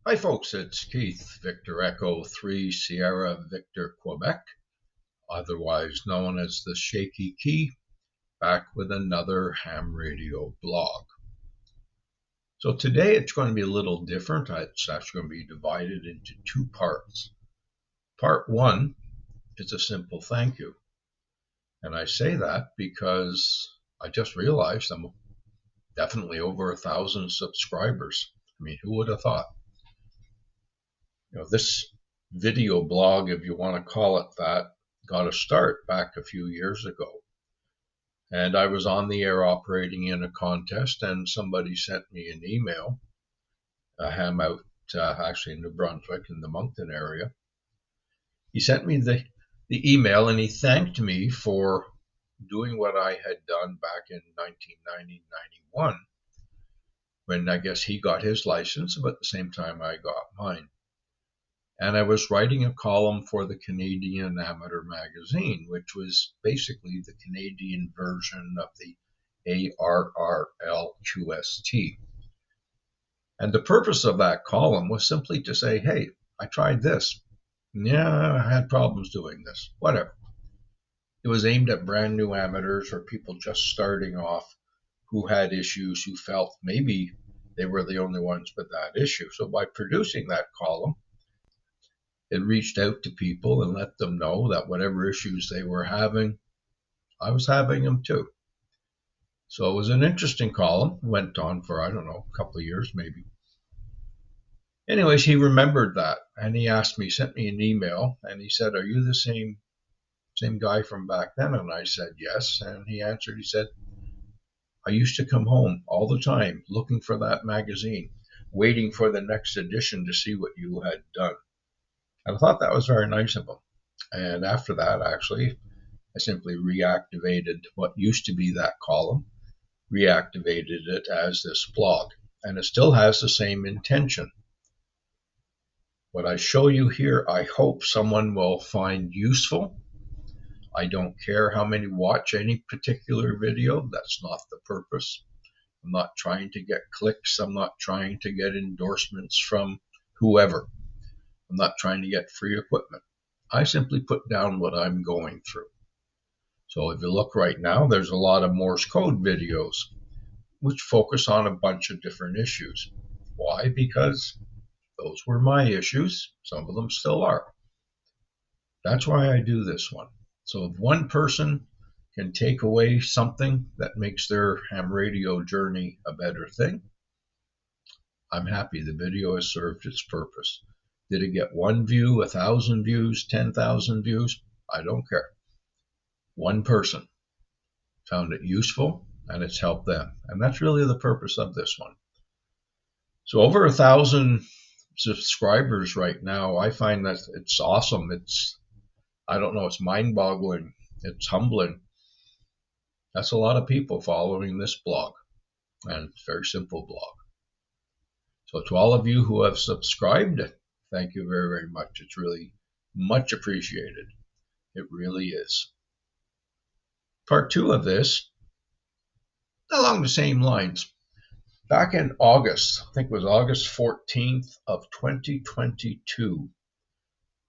Hi folks, it's Keith, Victor Echo 3 Sierra Victor Quebec, otherwise known as the Shaky Key, back with another ham radio blog. So today it's going to be a little different. It's actually going to be divided into two parts. Part one is a simple thank you. And I say that because I just realized I'm definitely over 1,000 subscribers. I mean, who would have thought? This video blog, if you want to call it that, got a start back a few years ago. And I was on the air operating in a contest, and somebody sent me an email, a ham out actually in New Brunswick in the Moncton area. He sent me the email, and he thanked me for doing what I had done back in 1990-91, when I guess he got his license, but at the same time I got mine. And I was writing a column for the Canadian Amateur magazine, which was basically the Canadian version of the ARRL-QST. And the purpose of that column was simply to say, hey, I tried this. Yeah, I had problems doing this, whatever. It was aimed at brand new amateurs or people just starting off who had issues, who felt maybe they were the only ones with that issue. So by producing that column, it reached out to people and let them know that whatever issues they were having, I was having them too. So it was an interesting column. Went on for, I don't know, a couple of years maybe. Anyways, he remembered that, and he asked me, sent me an email, and he said, are you the same guy from back then? And I said, yes. And he answered, he said, I used to come home all the time looking for that magazine, waiting for the next edition to see what you had done. And I thought that was very nice of him. And after that, actually, I simply reactivated what used to be that column, reactivated it as this blog. And it still has the same intention. What I show you here, I hope someone will find useful. I don't care how many watch any particular video. That's not the purpose. I'm not trying to get clicks. I'm not trying to get endorsements from whoever. I'm not trying to get free equipment. I simply put down what I'm going through. So if you look right now, there's a lot of Morse code videos which focus on a bunch of different issues. Why? Because those were my issues. Some of them still are. That's why I do this one. So if one person can take away something that makes their ham radio journey a better thing, I'm happy the video has served its purpose. Did it get 1 view, 1,000 views, 10,000 views? I don't care. One person found it useful and it's helped them. And that's really the purpose of this one. So over 1,000 subscribers right now, I find that it's awesome. I don't know, it's mind-boggling. It's humbling. That's a lot of people following this blog. And it's a very simple blog. So to all of you who have subscribed, thank you very, very much. It's really much appreciated. It really is. Part two of this, along the same lines. Back in August, I think it was August 14th of 2022,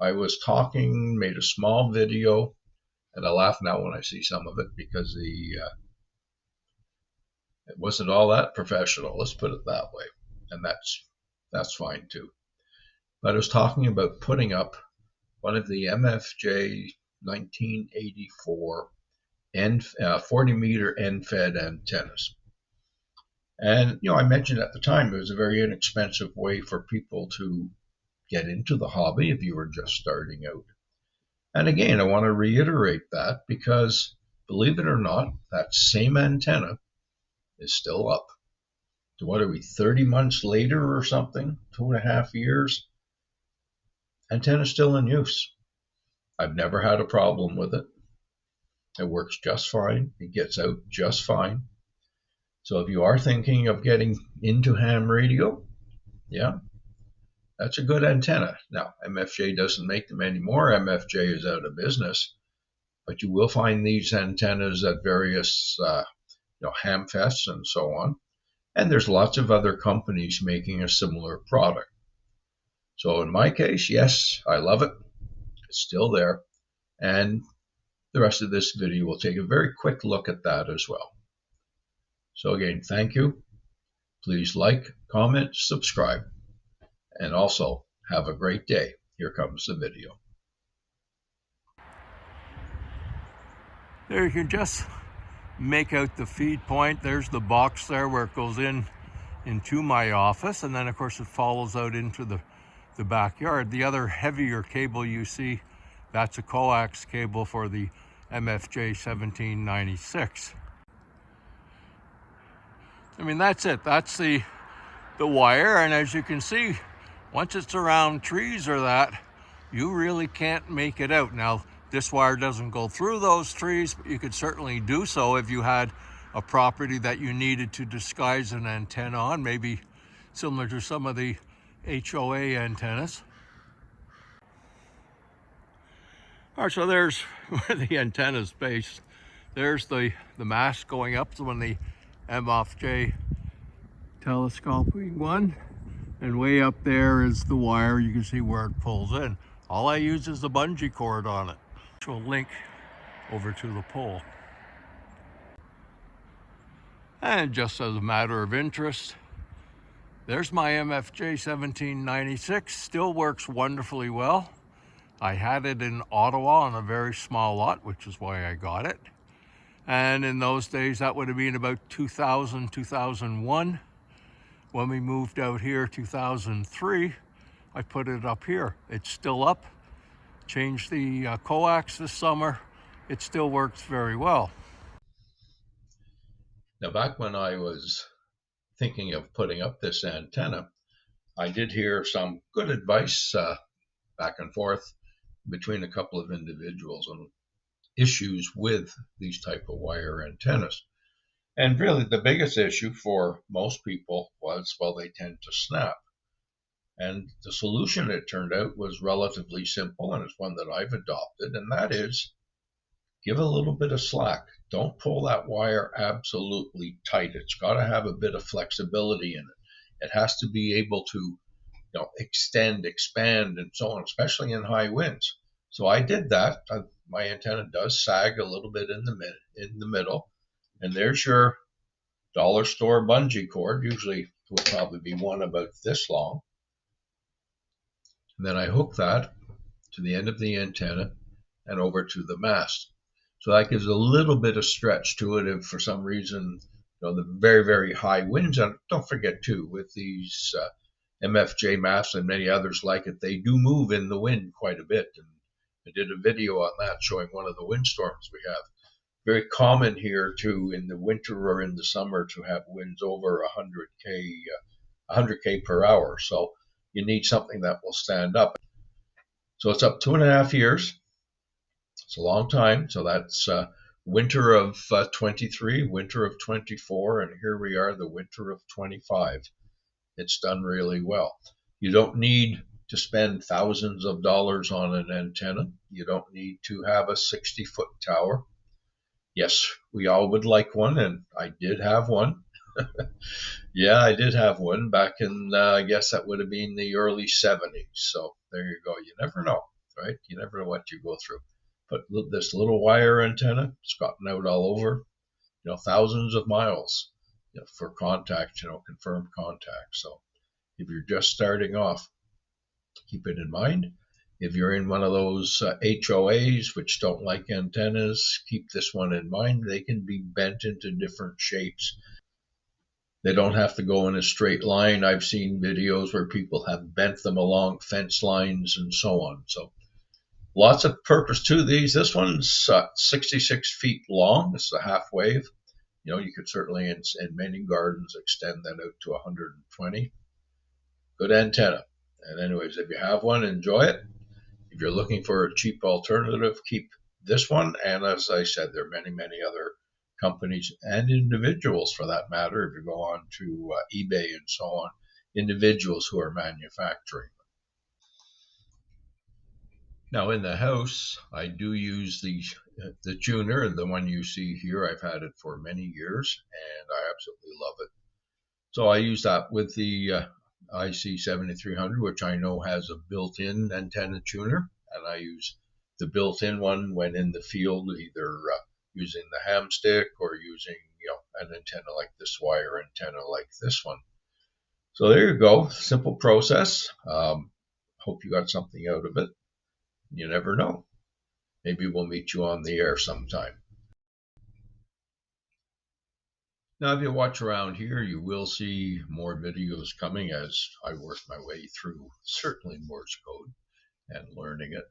I was talking, made a small video, and I laugh now when I see some of it because it wasn't all that professional, let's put it that way. And that's fine too. But I was talking about putting up one of the MFJ-1984 40-meter end-fed antennas. And, I mentioned at the time it was a very inexpensive way for people to get into the hobby if you were just starting out. And again, I want to reiterate that because, believe it or not, that same antenna is still up. So what are we, 30 months later or something? 2.5 years? Antenna's still in use. I've never had a problem with it. It works just fine. It gets out just fine. So if you are thinking of getting into ham radio, yeah, that's a good antenna. Now, MFJ doesn't make them anymore. MFJ is out of business. But you will find these antennas at various ham fests and so on. And there's lots of other companies making a similar product. So in my case, yes, I love it. It's still there. And the rest of this video will take a very quick look at that as well. So again, thank you. Please like, comment, subscribe, and also have a great day. Here comes the video. There you can just make out the feed point. There's the box there where it goes into my office, and then of course it follows out into the backyard. The other heavier cable you see, that's a coax cable for the MFJ-1986. I mean, that's it. That's the wire, and as you can see, once it's around trees or that, you really can't make it out. Now, this wire doesn't go through those trees, but you could certainly do so if you had a property that you needed to disguise an antenna on, maybe similar to some of the HOA antennas. All right, so there's where the antenna is based. There's the mast going up, so when the MFJ telescoping one, and way up there is the wire. You can see where it pulls in. All I use is the bungee cord on it, which will link over to the pole. And just as a matter of interest, there's my MFJ-1796. Still works wonderfully well. I had it in Ottawa on a very small lot, which is why I got it. And in those days, that would have been about 2000, 2001. When we moved out here, 2003, I put it up here. It's still up. Changed the coax this summer. It still works very well. Now, back when I was thinking of putting up this antenna, I did hear some good advice back and forth between a couple of individuals on issues with these type of wire antennas. And really the biggest issue for most people was, well, they tend to snap. And the solution, it turned out, was relatively simple, and it's one that I've adopted, and that is give a little bit of slack. Don't pull that wire absolutely tight. It's got to have a bit of flexibility in it. It has to be able to extend, expand, and so on, especially in high winds. So I did that. My antenna does sag a little bit in the middle, and there's your dollar store bungee cord. Usually it will probably be one about this long. And then I hook that to the end of the antenna and over to the mast. So that gives a little bit of stretch to it if for some reason, the very, very high winds. And don't forget too, with these MFJ masts and many others like it, they do move in the wind quite a bit. And I did a video on that showing one of the windstorms we have. Very common here too in the winter or in the summer to have winds over 100k per hour. So you need something that will stand up. So it's up 2.5 years. It's a long time. So that's winter of 23, winter of 24, and here we are, the winter of 25. It's done really well. You don't need to spend thousands of dollars on an antenna. You don't need to have a 60-foot tower. Yes, we all would like one, and I did have one. Yeah, I did have one back in, I guess that would have been the early 70s. So there you go. You never know, right? You never know what you go through. But this little wire antenna, it's gotten out all over, thousands of miles, for contact, confirmed contact. So if you're just starting off, keep it in mind. If you're in one of those HOAs which don't like antennas, keep this one in mind. They can be bent into different shapes. They don't have to go in a straight line. I've seen videos where people have bent them along fence lines and so on. So lots of purpose to these. This one's 66 feet long. This is a half wave. You could certainly in many gardens extend that out to 120. Good antenna. And anyways, if you have one, enjoy it. If you're looking for a cheap alternative, keep this one. And as I said, there are many, many other companies and individuals for that matter. If you go on to eBay and so on, individuals who are manufacturing. Now in the house, I do use the tuner, the one you see here. I've had it for many years and I absolutely love it. So I use that with the IC7300, which I know has a built-in antenna tuner, and I use the built-in one when in the field, either using the ham stick or using an antenna like this wire antenna like this one. So there you go, simple process. Hope you got something out of it. You never know. Maybe we'll meet you on the air sometime. Now, if you watch around here, you will see more videos coming as I work my way through certainly Morse code and learning it.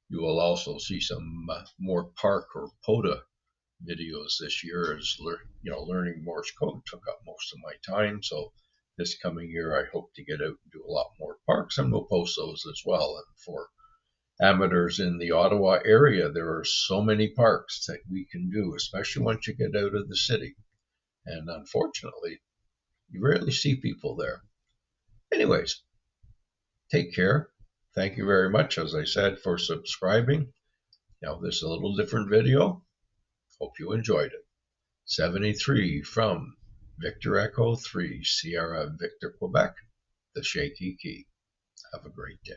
You will also see some more Park or POTA videos this year, as learning Morse code took up most of my time. So this coming year, I hope to get out and do a lot more parks, and we'll post those as well. And for amateurs in the Ottawa area, there are so many parks that we can do, especially once you get out of the city. And unfortunately, you rarely see people there. Anyways, take care. Thank you very much, as I said, for subscribing. Now, this is a little different video. Hope you enjoyed it. 73 from Victor Echo 3, Sierra Victor, Quebec, the Shaky Key. Have a great day.